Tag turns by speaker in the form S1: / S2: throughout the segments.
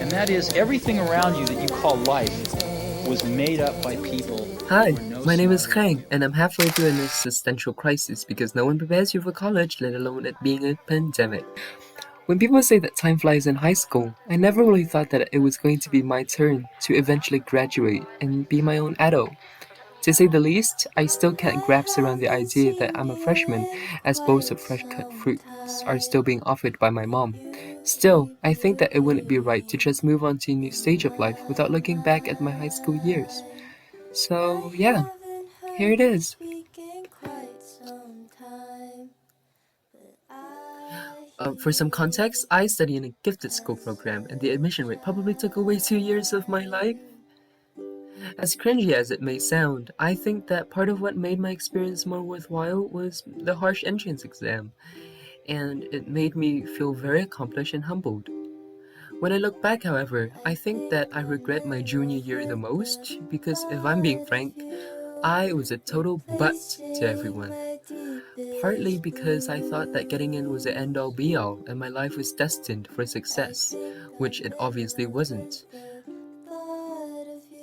S1: and that is everything around you that you call life was made up by people
S2: Hi,
S1: who are no
S2: my name is
S1: smarter.
S2: Kang, and I'm halfway through an existential crisis because no one prepares you for college, let alone it being a pandemic. When people say that time flies in high school, I never really thought that it was going to be my turn to eventually graduate and be my own adult. To say the least, I still can't grasp around the idea that I'm a freshman, as bowls of fresh cut fruits are still being offered by my mom. Still, I think that it wouldn't be right to just move on to a new stage of life without looking back at my high school years. So, yeah, here it is. For some context, I study in a gifted school program, and the admission rate probably took away 2 years of my life. As cringy as it may sound, I think that part of what made my experience more worthwhile was the harsh entrance exam, and it made me feel very accomplished and humbled. When I look back, however, I think that I regret my junior year the most because, if I'm being frank, I was a total butt to everyone. Partly because I thought that getting in was the end all be all and my life was destined for success, which it obviously wasn't.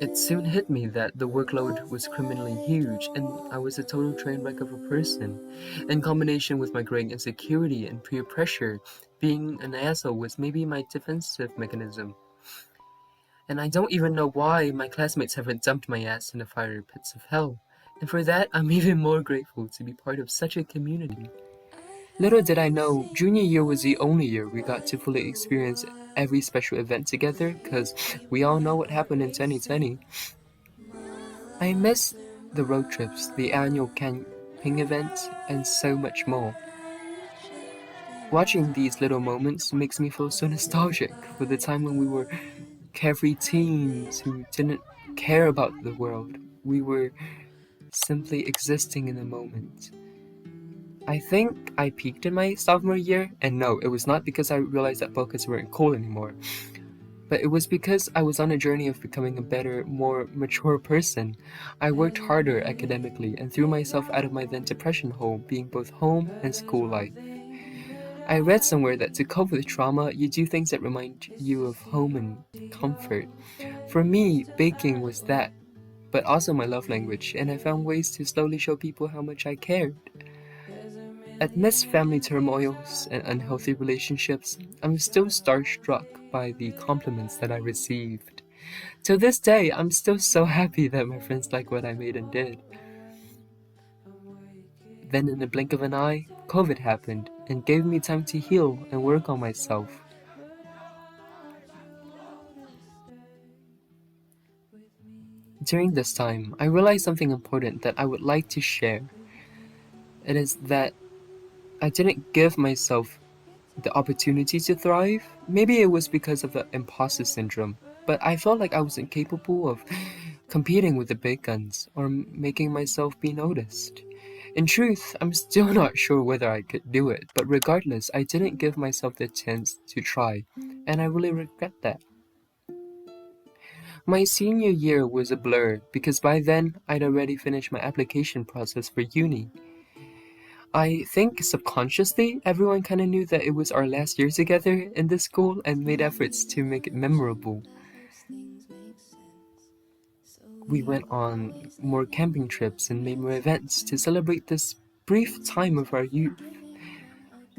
S2: It soon hit me that the workload was criminally huge and I was a total train wreck of a person. In combination with my growing insecurity and peer pressure, being an asshole was maybe my defensive mechanism. And I don't even know why my classmates haven't dumped my ass in the fiery pits of hell. And for that, I'm even more grateful to be part of such a community. Little did I know, junior year was the only year we got to fully experience every special event together, because we all know what happened in 2020. I miss the road trips, the annual camping event, and so much more. Watching these little moments makes me feel so nostalgic for the time when we were carefree teens who didn't care about the world. We were simply existing in the moment. I think I peaked in my sophomore year, and no, it was not because I realized that buckets weren't cool anymore, but it was because I was on a journey of becoming a better, more mature person. I worked harder academically and threw myself out of my then depression hole, being both home and school life. I read somewhere that to cope with trauma, you do things that remind you of home and comfort. For me, baking was that, but also my love language, and I found ways to slowly show people how much I cared. Amidst family turmoils and unhealthy relationships, I'm still starstruck by the compliments that I received. To this day, I'm still so happy that my friends like what I made and did. Then, in the blink of an eye, COVID happened and gave me time to heal and work on myself. During this time, I realized something important that I would like to share. It is that I didn't give myself the opportunity to thrive. Maybe it was because of the imposter syndrome, but I felt like I was incapable of competing with the big guns or making myself be noticed. In truth, I'm still not sure whether I could do it, but regardless, I didn't give myself the chance to try, and I really regret that. My senior year was a blur because by then I'd already finished my application process for uni. I think subconsciously everyone kind of knew that it was our last year together in this school and made efforts to make it memorable. We went on more camping trips and made more events to celebrate this brief time of our youth.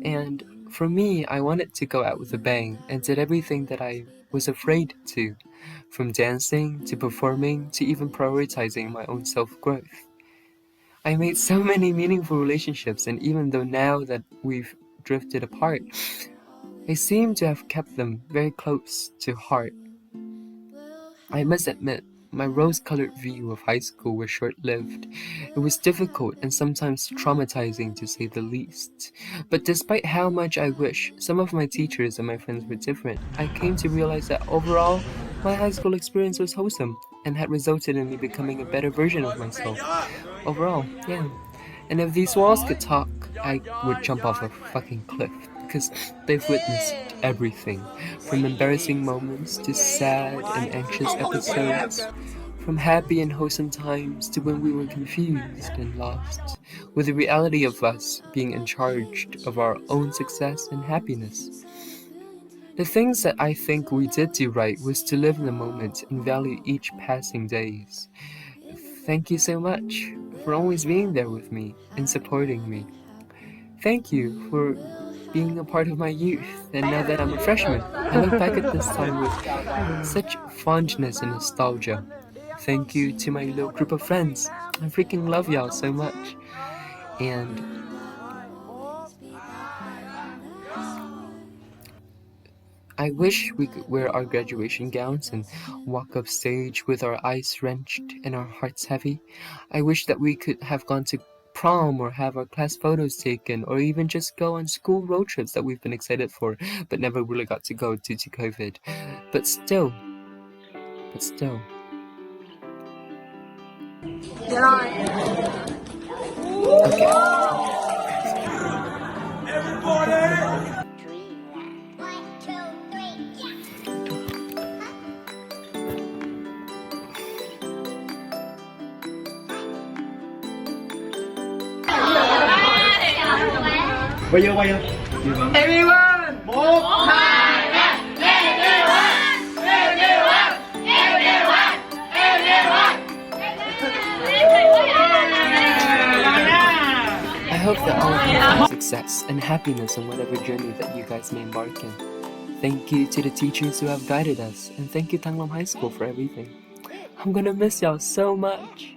S2: And for me, I wanted to go out with a bang and did everything that I was afraid to, from dancing to performing to even prioritizing my own self-growth. I made so many meaningful relationships, and even though now that we've drifted apart, I seem to have kept them very close to heart. I must admit, my rose-colored view of high school was short-lived. It was difficult and sometimes traumatizing to say the least. But despite how much I wish some of my teachers and my friends were different, I came to realize that overall, my high school experience was wholesome and had resulted in me becoming a better version of myself. Overall, yeah. And if these walls could talk, I would jump off a fucking cliff because they've witnessed everything from embarrassing moments to sad and anxious episodes, from happy and wholesome times to when we were confused and lost, with the reality of us being in charge of our own success and happiness. The things that I think we did do right was to live in the moment and value each passing days. Thank you so much for always being there with me and supporting me. Thank you for being a part of my youth, and now that I'm a freshman, I look back at this time with such fondness and nostalgia. Thank you to my little group of friends. I freaking love y'all so much. And I wish we could wear our graduation gowns and walk up stage with our eyes wrenched and our hearts heavy. I wish that we could have gone to prom or have our class photos taken or even just go on school road trips that we've been excited for but never really got to go due to COVID. But still. Okay. I hope that all of you find success and happiness in whatever journey that you guys may embark in. Thank you to the teachers who have guided us, and thank you Tanglam High School for everything. I'm gonna miss y'all so much.